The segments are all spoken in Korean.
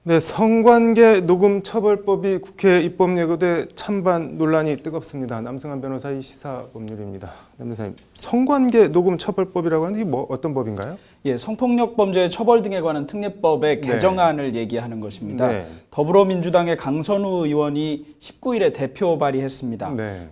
네, 성관계 녹음 처벌법이 국회 입법 예고돼 찬반 논란이 뜨겁습니다. 남승환 변호사의 시사법률입니다. 변호사님, 성관계 녹음 처벌법이라고 하는 게 뭐 어떤 법인가요? 예, 성폭력 범죄의 처벌 등에 관한 특례법의 개정안을 얘기하는 것입니다. 네. 더불어민주당의 강선우 의원이 19일에 대표 발의했습니다. 네.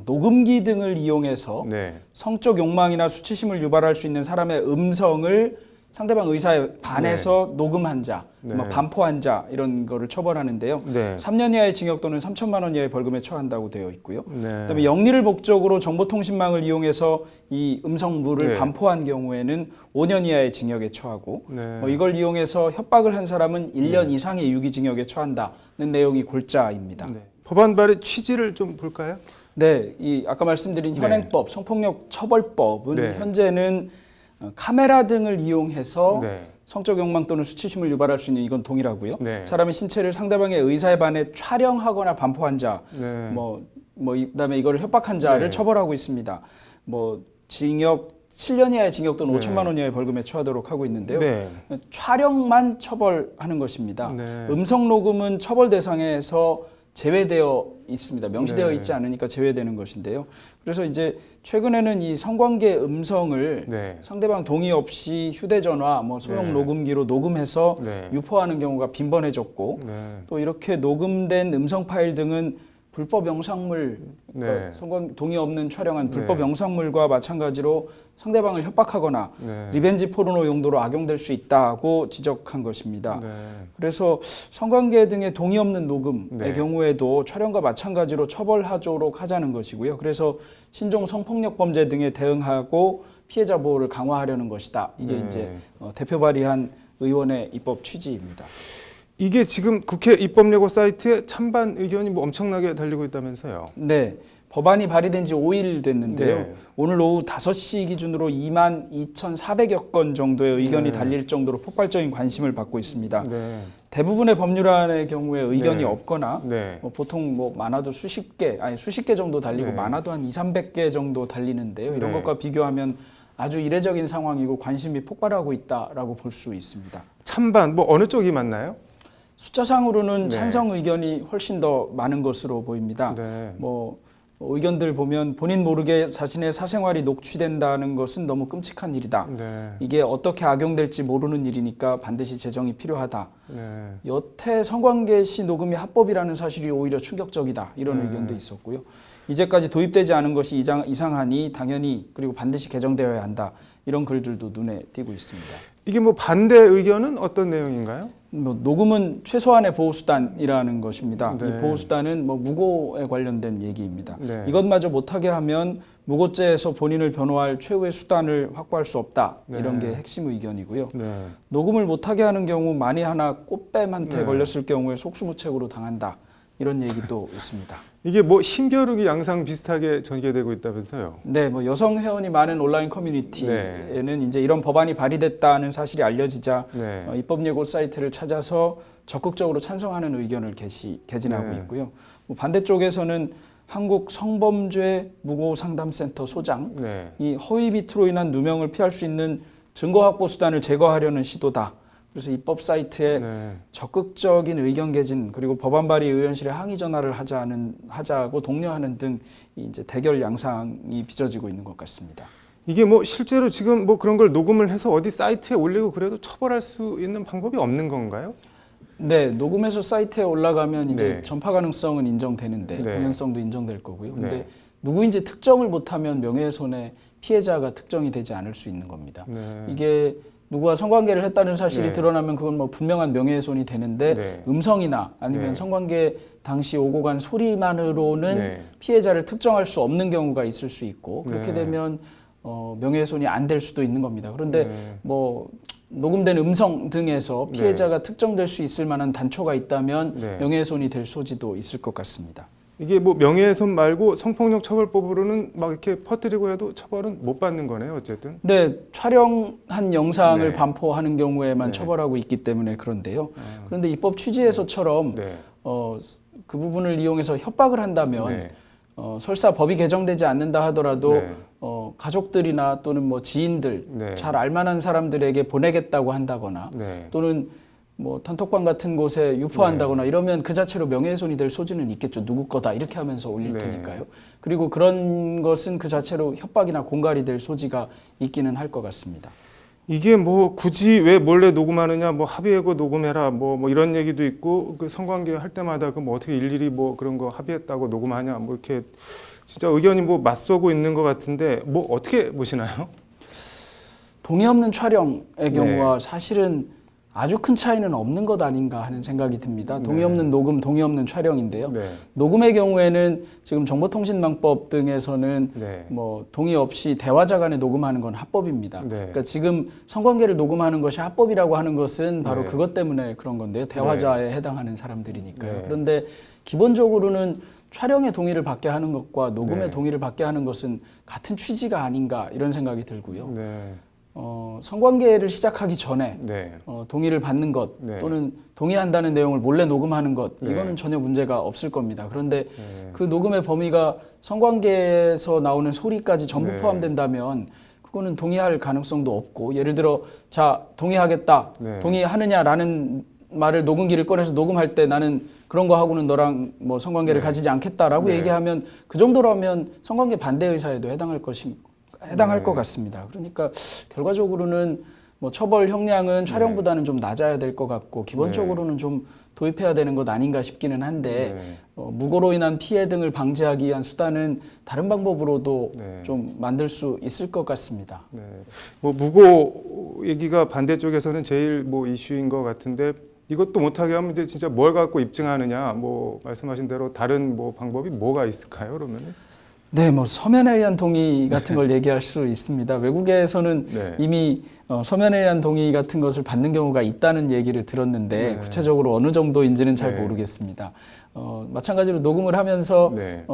녹음기 등을 이용해서 네. 성적 욕망이나 수치심을 유발할 수 있는 사람의 음성을 상대방 의사에 반해서 녹음한 자, 반포한 자 이런 거를 처벌하는데요. 네. 3년 이하의 징역 또는 3천만 원 이하의 벌금에 처한다고 되어 있고요. 네. 그다음에 영리를 목적으로 정보통신망을 이용해서 이 음성물을 네. 반포한 경우에는 5년 이하의 징역에 처하고 네. 이걸 이용해서 협박을 한 사람은 1년 이상의 유기징역에 처한다는 내용이 골자입니다. 네. 법안 발의 취지를 좀 볼까요? 네, 이 아까 말씀드린 현행법, 성폭력 처벌법은 네. 현재는 카메라 등을 이용해서 네. 성적 욕망 또는 수치심을 유발할 수 있는 이건 동일하고요. 네. 사람의 신체를 상대방의 의사에 반해 촬영하거나 반포한 자, 네. 그다음에 이거를 협박한 자를 네. 처벌하고 있습니다. 징역 7년 이하의 징역 또는 네. 5천만 원 이하의 벌금에 처하도록 하고 있는데요. 네. 촬영만 처벌하는 것입니다. 네. 음성 녹음은 처벌 대상에서 제외되어 있습니다. 명시되어 네. 있지 않으니까 제외되는 것인데요. 그래서 이제 최근에는 이 성관계 음성을 네. 상대방 동의 없이 휴대전화, 소형 네. 녹음기로 녹음해서 네. 유포하는 경우가 빈번해졌고 네. 또 이렇게 녹음된 음성 파일 등은 불법 영상물, 네. 동의 없는 촬영한 불법 네. 영상물과 마찬가지로 상대방을 협박하거나 네. 리벤지 포르노 용도로 악용될 수 있다고 지적한 것입니다. 네. 그래서 성관계 등의 동의 없는 녹음의 네. 경우에도 촬영과 마찬가지로 처벌하도록 하자는 것이고요. 그래서 신종 성폭력 범죄 등에 대응하고 피해자 보호를 강화하려는 것이다. 이게 네. 이제 대표 발의한 의원의 입법 취지입니다. 이게 지금 국회 입법 예고 사이트에 찬반 의견이 엄청나게 달리고 있다면서요? 네. 법안이 발의된 지 5일 됐는데요. 네. 오늘 오후 5시 기준으로 22,400여 건 정도의 의견이 달릴 정도로 폭발적인 관심을 받고 있습니다. 네. 대부분의 법률안의 경우에 의견이 네. 없거나 네. 보통 많아도 수십 개 정도 달리고 네. 많아도 한 200~300개 정도 달리는데요. 이런 네. 것과 비교하면 아주 이례적인 상황이고 관심이 폭발하고 있다라고 볼 수 있습니다. 찬반 어느 쪽이 맞나요? 숫자상으로는 네. 찬성 의견이 훨씬 더 많은 것으로 보입니다. 네. 의견들 보면 본인 모르게 자신의 사생활이 녹취된다는 것은 너무 끔찍한 일이다. 네. 이게 어떻게 악용될지 모르는 일이니까 반드시 제정이 필요하다. 네. 여태 성관계 시 녹음이 합법이라는 사실이 오히려 충격적이다. 이런 의견도 있었고요. 이제까지 도입되지 않은 것이 이상하니 당연히 그리고 반드시 개정되어야 한다. 이런 글들도 눈에 띄고 있습니다. 이게 반대 의견은 어떤 내용인가요? 녹음은 최소한의 보호수단이라는 것입니다. 네. 이 보호수단은 무고에 관련된 얘기입니다. 네. 이것마저 못하게 하면 무고죄에서 본인을 변호할 최후의 수단을 확보할 수 없다. 네. 이런 게 핵심 의견이고요. 네. 녹음을 못하게 하는 경우 만에 하나 꽃뱀한테 네. 걸렸을 경우에 속수무책으로 당한다. 이런 얘기도 있습니다. 이게 힘겨루기 양상 비슷하게 전개되고 있다면서요? 네, 여성 회원이 많은 온라인 커뮤니티에는 이제 이런 법안이 발의됐다는 사실이 알려지자 네. 입법 예고 사이트를 찾아서 적극적으로 찬성하는 의견을 개진하고 네. 있고요. 반대쪽에서는 한국 성범죄 무고상담센터 소장, 네. 이 허위 비트로 인한 누명을 피할 수 있는 증거 확보 수단을 제거하려는 시도다. 그래서 입법 사이트에 네. 적극적인 의견 개진 그리고 법안 발의 의원실에 항의 전화를 하자고 독려하는 등 이제 대결 양상이 빚어지고 있는 것 같습니다. 이게 실제로 지금 그런 걸 녹음을 해서 어디 사이트에 올리고 그래도 처벌할 수 있는 방법이 없는 건가요? 네, 녹음해서 사이트에 올라가면 이제 네. 전파 가능성은 인정되는데 네. 공연성도 인정될 거고요. 근데 네. 누구인지 특정을 못하면 명예훼손의 피해자가 특정이 되지 않을 수 있는 겁니다. 네. 이게 누구와 성관계를 했다는 사실이 네. 드러나면 그건 분명한 명예훼손이 되는데 네. 음성이나 아니면 네. 성관계 당시 오고 간 소리만으로는 네. 피해자를 특정할 수 없는 경우가 있을 수 있고 그렇게 네. 되면 명예훼손이 안 될 수도 있는 겁니다. 그런데 네. 녹음된 음성 등에서 피해자가 특정될 수 있을 만한 단초가 있다면 네. 명예훼손이 될 소지도 있을 것 같습니다. 이게 명예훼손 말고 성폭력 처벌법으로는 이렇게 퍼뜨리고 해도 처벌은 못 받는 거네요, 어쨌든. 네, 촬영한 영상을 네. 반포하는 경우에만 네. 처벌하고 있기 때문에 그런데요. 그런데 입법 취지에서처럼 네. 그 부분을 이용해서 협박을 한다면 네. 설사 법이 개정되지 않는다 하더라도 네. 가족들이나 또는 지인들 네. 잘 알만한 사람들에게 보내겠다고 한다거나 네. 또는 뭐 단톡방 같은 곳에 유포한다거나 이러면 그 자체로 명예훼손이 될 소지는 있겠죠. 누구 거다 이렇게 하면서 올릴 네. 테니까요. 그리고 그런 것은 그 자체로 협박이나 공갈이 될 소지가 있기는 할 것 같습니다. 이게 뭐 굳이 왜 몰래 녹음하느냐, 뭐 합의하고 녹음해라, 뭐 이런 얘기도 있고, 그 성관계 할 때마다 그 뭐 어떻게 일일이 뭐 그런 거 합의했다고 녹음하냐, 뭐 이렇게 진짜 의견이 뭐 맞서고 있는 것 같은데, 뭐 어떻게 보시나요? 동의 없는 촬영의 네. 경우가 사실은 아주 큰 차이는 없는 것 아닌가 하는 생각이 듭니다. 동의 네. 없는 녹음, 동의 없는 촬영인데요. 네. 녹음의 경우에는 지금 정보통신망법 등에서는 네. 뭐 동의 없이 대화자 간에 녹음하는 건 합법입니다. 네. 그러니까 지금 성관계를 녹음하는 것이 합법이라고 하는 것은 바로 네. 그것 때문에 그런 건데요. 대화자에 해당하는 사람들이니까요. 네. 그런데 기본적으로는 촬영의 동의를 받게 하는 것과 녹음의 네. 동의를 받게 하는 것은 같은 취지가 아닌가 이런 생각이 들고요. 네. 성관계를 시작하기 전에 네. 동의를 받는 것 네. 또는 동의한다는 내용을 몰래 녹음하는 것 네. 이거는 전혀 문제가 없을 겁니다. 그런데 네. 그 녹음의 범위가 성관계에서 나오는 소리까지 전부 네. 포함된다면 그거는 동의할 가능성도 없고 예를 들어 자 동의하겠다 네. 동의하느냐라는 말을 녹음기를 꺼내서 녹음할 때 나는 그런 거 하고는 너랑 뭐 성관계를 네. 가지지 않겠다라고 네. 얘기하면 그 정도라면 성관계 반대 의사에도 해당할 네. 것 같습니다. 그러니까 결과적으로는 뭐 처벌 형량은 촬영보다는 좀 낮아야 될 것 같고 기본적으로는 좀 도입해야 되는 것 아닌가 싶기는 한데 네. 무고로 인한 피해 등을 방지하기 위한 수단은 다른 방법으로도 네. 좀 만들 수 있을 것 같습니다. 네. 뭐 무고 얘기가 반대쪽에서는 제일 뭐 이슈인 것 같은데 이것도 못하게 하면 이제 진짜 뭘 갖고 입증하느냐, 뭐 말씀하신 대로 다른 뭐 방법이 뭐가 있을까요? 그러면은? 네, 뭐 서면에 의한 동의 같은 걸 얘기할 수 있습니다. 외국에서는 네. 이미 서면에 의한 동의 같은 것을 받는 경우가 있다는 얘기를 들었는데 네. 구체적으로 어느 정도인지는 잘 네. 모르겠습니다. 마찬가지로 녹음을 하면서 네.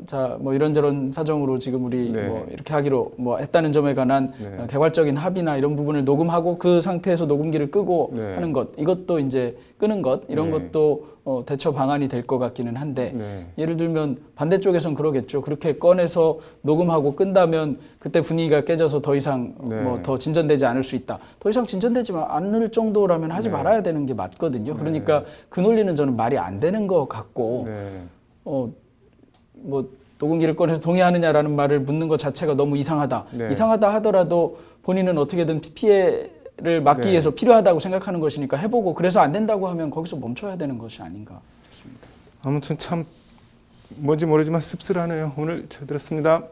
자, 뭐 이런저런 사정으로 지금 우리 네. 뭐 이렇게 하기로 뭐 했다는 점에 관한 네. 개괄적인 합의나 이런 부분을 녹음하고 그 상태에서 녹음기를 끄고 네. 하는 것, 이것도 이제 끄는 것 이런 네. 것도 대처 방안이 될 것 같기는 한데 네. 예를 들면 반대쪽에선 그러겠죠. 그렇게 꺼내서 녹음하고 끈다면 그때 분위기가 깨져서 더 이상 네. 뭐 더 진전되지 않을 수 있다. 더 이상 진전되지 않을 정도라면 하지 네. 말아야 되는 게 맞거든요. 네. 그러니까 그 논리는 저는 말이 안 되는 것 같고 네. 뭐 녹음기를 꺼내서 동의하느냐라는 말을 묻는 것 자체가 너무 이상하다. 네. 이상하다 하더라도 본인은 어떻게든 피해를 막기 네. 위해서 필요하다고 생각하는 것이니까 해보고 그래서 안 된다고 하면 거기서 멈춰야 되는 것이 아닌가 싶습니다. 아무튼 참 뭔지 모르지만 씁쓸하네요. 오늘 잘 들었습니다.